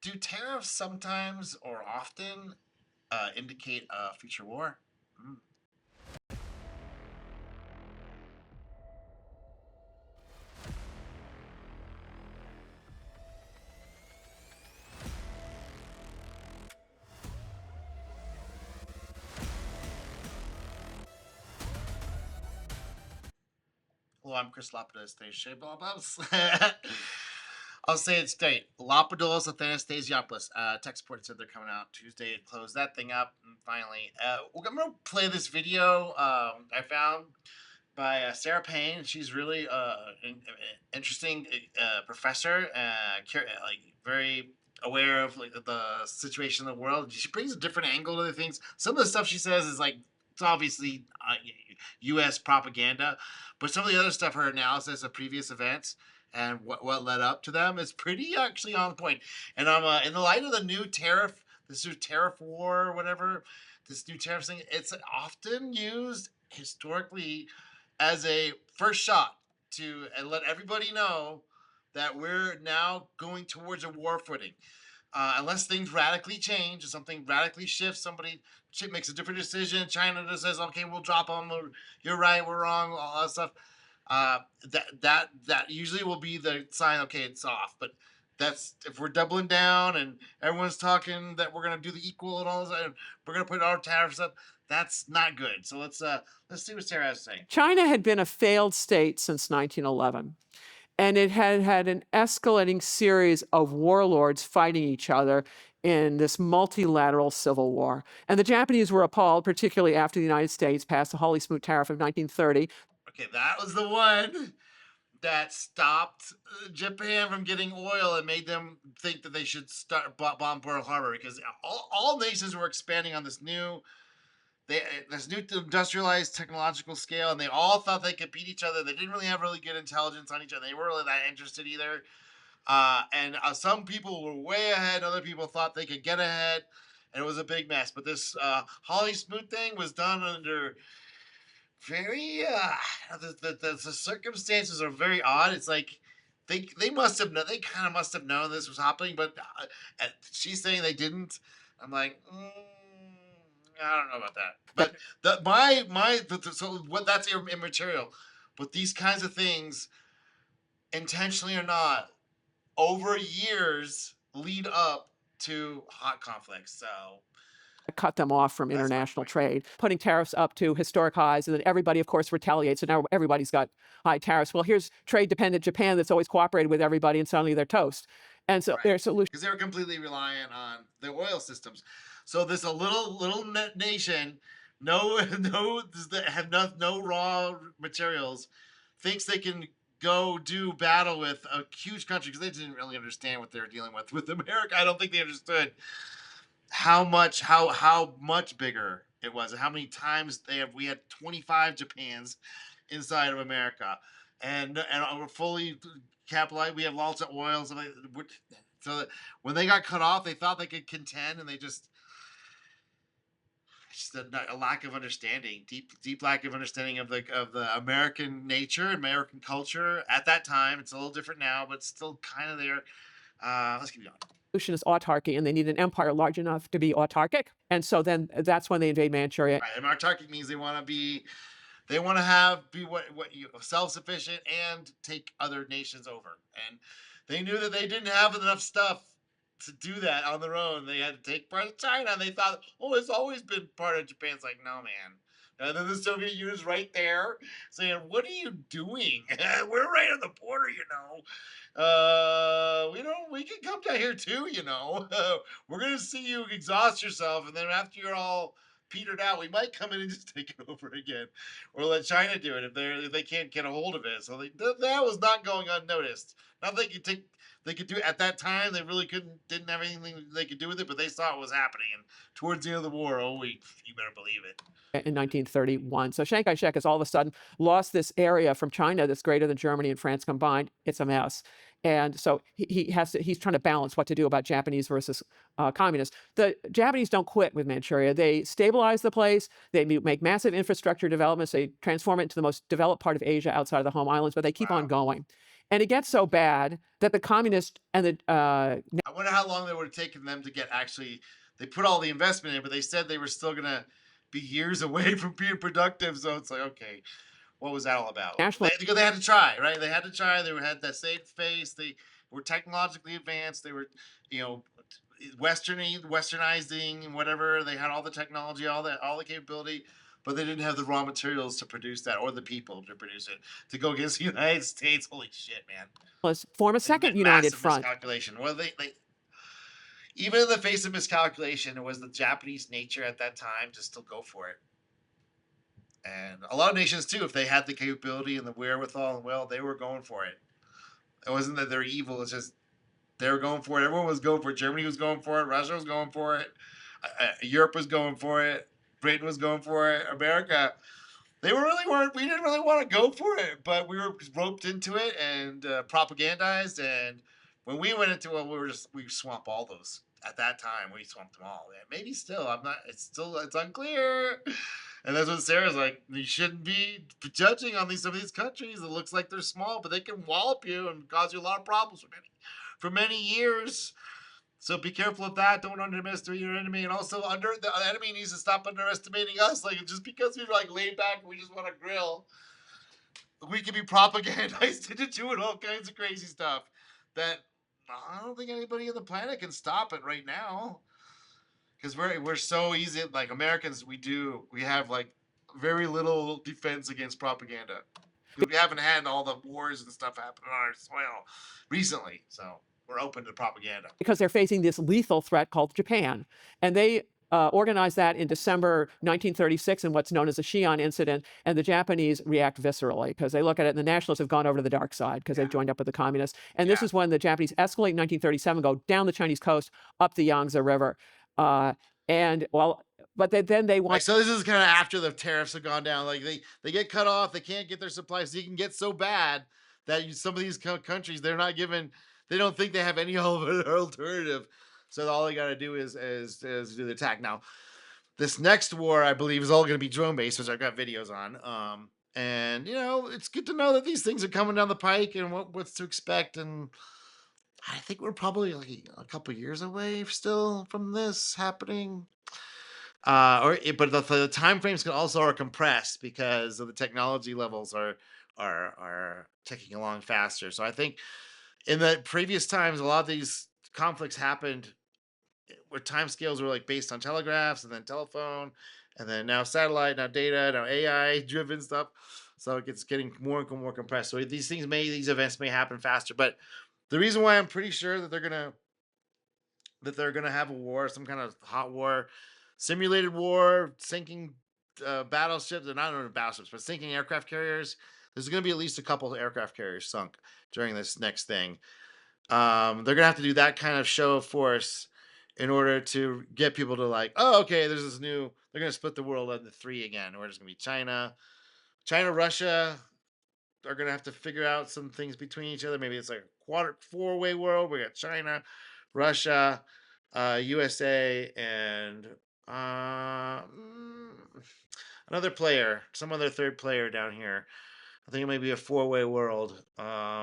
Do tariffs sometimes or often indicate a future war? Mm. Hello, I'm Chris Lapidus. I'll say it straight. Lapidos Athanastasiopoulos. Tech support said they're coming out Tuesday to close that thing up. And finally, I'm going to play this video I found by Sarah Paine. She's really interesting professor, like very aware of like the situation in the world. She brings a different angle to the things. Some of the stuff she says is like it's obviously U.S. propaganda, but some of the other stuff, her analysis of previous events and what led up to them, is pretty actually on point. And I'm in the light of the new tariff, this new tariff war or whatever, this new tariff thing. It's often used historically as a first shot to and let everybody know that we're now going towards a war footing. Unless things radically change, or something radically shifts, somebody makes a different decision. China just says, "Okay, we'll drop them." Or, you're right, we're wrong. All that stuff. That usually will be the sign. Okay, it's off. But that's if we're doubling down and everyone's talking that we're gonna do the equal and all this, and we're gonna put our tariffs up. That's not good. So let's see what Sarah has to say. China had been a failed state since 1911, and it had had an escalating series of warlords fighting each other in this multilateral civil war. And the Japanese were appalled, particularly after the United States passed the Hawley Smoot Tariff of 1930. Okay, that was the one that stopped Japan from getting oil and made them think that they should start bomb Pearl Harbor because all nations were expanding on this new industrialized technological scale, and they all thought they could beat each other. They didn't really have really good intelligence on each other. They weren't really that interested either. And some people were way ahead. Other people thought they could get ahead, and it was a big mess. But this Holly Smoot thing was done under very the circumstances are very odd. It's like they must have known, they kind of must have known this was happening, but she's saying they didn't. I'm like, I don't know about that. But so what that's immaterial. But these kinds of things, intentionally or not, over years lead up to hot conflicts. So Cut them off from that's my international point. trade, putting tariffs up to historic highs, and then everybody, of course, retaliates. So now everybody's got high tariffs. Well, here's trade-dependent Japan that's always cooperated with everybody, and suddenly they're toast. And so Right. their solution Because they were completely reliant on the oil systems. So this a little nation, no no that have no raw materials, thinks they can go do battle with a huge country because they didn't really understand what they were dealing with America. I don't think they understood how much bigger it was and how many times we had 25 Japans inside of America, and we're fully capitalized. We have lots of oil, so that when they got cut off, they thought they could contend, and they just a lack of understanding, deep lack of understanding of the American nature, American culture at that time. It's a little different now, but still kind of there. Let's keep going. is autarky, and they need an empire large enough to be autarkic. And so then that's when they invade Manchuria. Right, and autarkic means they want to be what you self sufficient and take other nations over. And they knew that they didn't have enough stuff to do that on their own. They had to take part of China, and they thought, oh, it's always been part of Japan. It's like, no, man. And then the Soviet Union's right there saying, what are you doing? We're right on the border, you know. We can come down here too, you know. We're going to see you exhaust yourself, and then after you're all petered out, we might come in and just take it over again, or let China do it if they can't get a hold of it. So that was not going unnoticed. Not that they could do it at that time. They really didn't have anything they could do with it, but they saw it was happening. And towards the end of the war, you better believe it. In 1931. So Chiang Kai-shek has all of a sudden lost this area from China that's greater than Germany and France combined. It's a mess. And so he's trying to balance what to do about Japanese versus communists. The Japanese don't quit with Manchuria. They stabilize the place. They make massive infrastructure developments. They transform it into the most developed part of Asia outside of the home islands, but they keep on going. And it gets so bad that the communists and the I wonder how long it would have taken them to get actually. They put all the investment in, but they said they were still gonna be years away from being productive. So it's like, okay, what was that all about? national Because they had to try, right? They had to try. They had that safe face. They were technologically advanced. They were, you know, westernizing and whatever. They had all the technology, all the capability, but they didn't have the raw materials to produce that or the people to produce it to go against the United States. Holy shit, man! nationalists form a second united Massive front. miscalculation. Well, they even in the face of miscalculation, it was the Japanese nature at that time to still go for it. And a lot of nations too, if they had the capability and the wherewithal and will, they were going for it. It wasn't that they're evil; it's just they were going for it. Everyone was going for it. Germany was going for it. Russia was going for it. Europe was going for it. Britain was going for it. America, they were really weren't. We didn't really want to go for it, but we were roped into it and propagandized. And when we went into it, we swamped all those. At that time, we swamped them all. And maybe still, I'm not. It's unclear. And that's what Sarah's like. You shouldn't be judging on some of these countries. It looks like they're small, but they can wallop you and cause you a lot of problems for many years. So be careful of that. Don't underestimate your enemy, and also the enemy needs to stop underestimating us. Like just because we're like laid back, and we just want to grill. We can be propagandized into doing all kinds of crazy stuff that I don't think anybody on the planet can stop it right now. Because we're so easy. Like Americans, we have like very little defense against propaganda. We haven't had all the wars and stuff happen on our soil recently, so we're open to propaganda. Because they're facing this lethal threat called Japan. And they organized that in December 1936 in what's known as the Xi'an incident. And the Japanese react viscerally because they look at it, and the nationalists have gone over to the dark side because they've Yeah, joined up with the communists. And this yeah. is when the Japanese escalate in 1937, go down the Chinese coast, up the Yangtze River. Uh, and well, but then they Like want so, this is kind of after the tariffs have gone down. Like they get cut off. They can't get their supplies. So you can get so bad that some of these countries they're not given. They don't think they have any other alternative. So all they got to do is do the attack. Now this next war, I believe, is all going to be drone based, which I've got videos on. And it's good to know that these things are coming down the pike and what's to expect. And I think we're probably like a couple years away still from this happening. But the time frames can also are compressed because of the technology levels are ticking along faster. So I think in the previous times, a lot of these conflicts happened where time scales were like based on telegraphs and then telephone, and then now satellite, now data, now AI driven stuff. So it gets getting more and more compressed. So these events may happen faster. But the reason why I'm pretty sure that they're gonna have a war, some kind of hot war, simulated war, sinking battleships. They're not only battleships, but sinking aircraft carriers. There's gonna be at least a couple of aircraft carriers sunk during this next thing. They're gonna have to do that kind of show of force in order to get people to like, oh, okay, there's this new. They're gonna split the world into three again, where there's gonna be China, Russia. Are gonna have to figure out some things between each other. Maybe it's like a four-way world. We got China, Russia, USA, and uh, mm, another player, some other third player down here. I think it may be a four-way world. But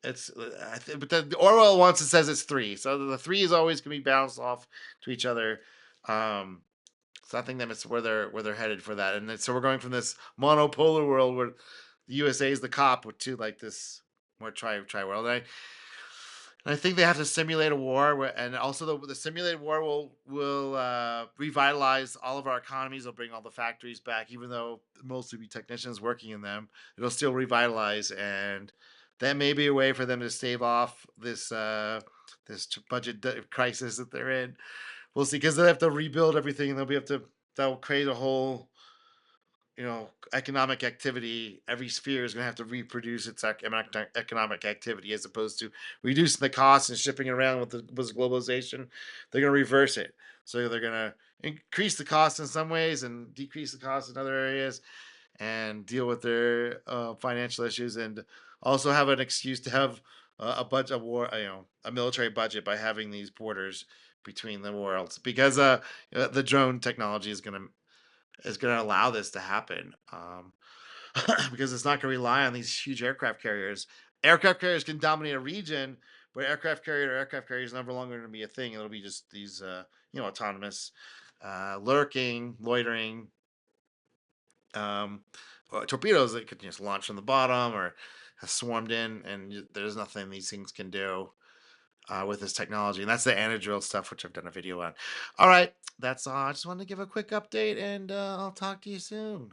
the Orwell wants it says it's three, so the three is always going to be bounced off to each other. Um, so I think that's where they're headed for that, and so we're going from this monopolar world where the USA is the cop to like this more tri world. And I think they have to simulate a war, and also the simulated war will revitalize all of our economies. It'll bring all the factories back, even though mostly be technicians working in them. It'll still revitalize, and that may be a way for them to stave off this budget crisis that they're in. We'll see, because they have to rebuild everything, and they'll create a whole economic activity. Every sphere is going to have to reproduce its economic activity as opposed to reducing the costs and shipping it around with globalization. They're going to reverse it. So they're going to increase the cost in some ways and decrease the cost in other areas and deal with their financial issues and also have an excuse to have a budget of war, a military budget by having these borders between the worlds because the drone technology is going to allow this to happen because it's not going to rely on these huge aircraft carriers Aircraft carriers can dominate a region, but aircraft carrier is no longer going to be a thing. It'll be just these, autonomous, lurking, loitering, um, torpedoes that could just launch from the bottom or have swarmed in, and there's nothing these things can do with this technology. And that's the anti-drill stuff, which I've done a video on. All right, that's all. I just wanted to give a quick update, and I'll talk to you soon.